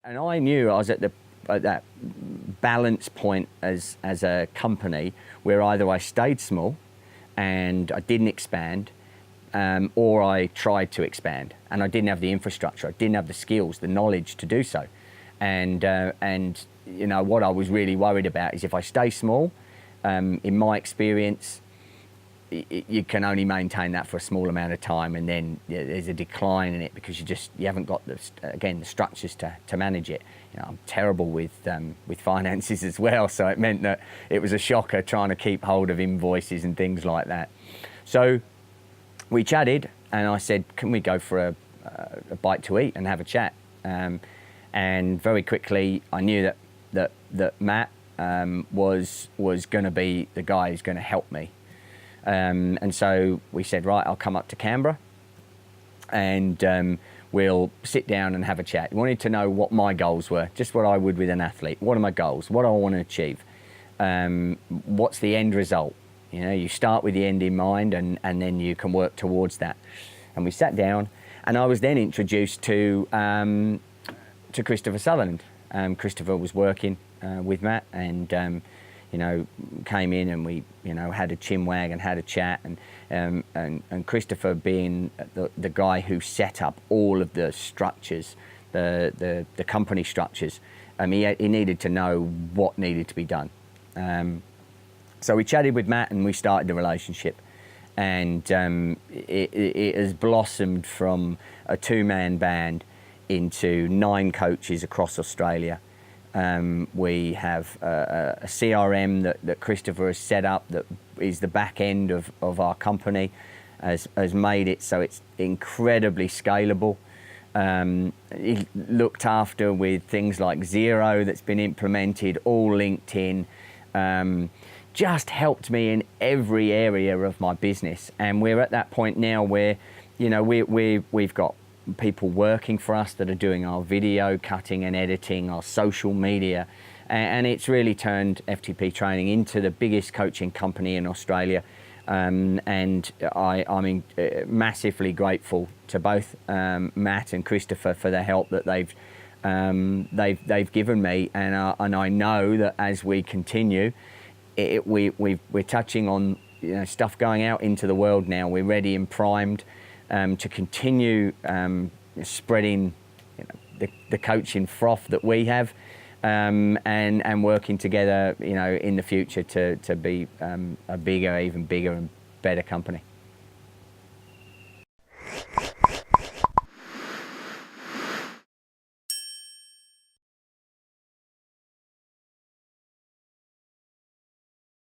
And I knew I was at that balance point as a company where either I stayed small and I didn't expand, or I tried to expand and I didn't have the infrastructure, I didn't have the skills, the knowledge to do so. And you know, what I was really worried about is if I stay small, in my experience, you can only maintain that for a small amount of time, and then there's a decline in it because you haven't got the structures to manage it. You know, I'm terrible with finances as well, so it meant that it was a shocker trying to keep hold of invoices and things like that. So we chatted, and I said, "Can we go for a bite to eat and have a chat?" And very quickly, I knew that Matt was going to be the guy who's going to help me. And so we said, right, I'll come up to Canberra and we'll sit down and have a chat. He wanted to know what my goals were, just what I would with an athlete. What are my goals? What do I want to achieve? What's the end result? You know, you start with the end in mind and then you can work towards that. And we sat down, and I was then introduced to Christopher Sutherland. Christopher was working with Matt, and you know, came in and we, you know, had a chinwag and had a chat, and Christopher being the guy who set up all of the structures, the company structures, he needed to know what needed to be done. So we chatted with Matt and we started the relationship, and it has blossomed from a two-man band into 9 coaches across Australia. We have a CRM that Christopher has set up that is the back end of our company, has made it so it's incredibly scalable. He looked after with things like Xero that's been implemented, all linked in, just helped me in every area of my business. And we're at that point now where, you know, we've got people working for us that are doing our video cutting and editing, our social media, and it's really turned FTP Training into the biggest coaching company in Australia. And I'm massively grateful to both Matt and Christopher for the help that they've given me, and I know that as we continue, we're touching on, you know, stuff going out into the world now. We're ready and primed to continue spreading, you know, the coaching froth that we have, and working together, you know, in the future to be a bigger, even bigger and better company.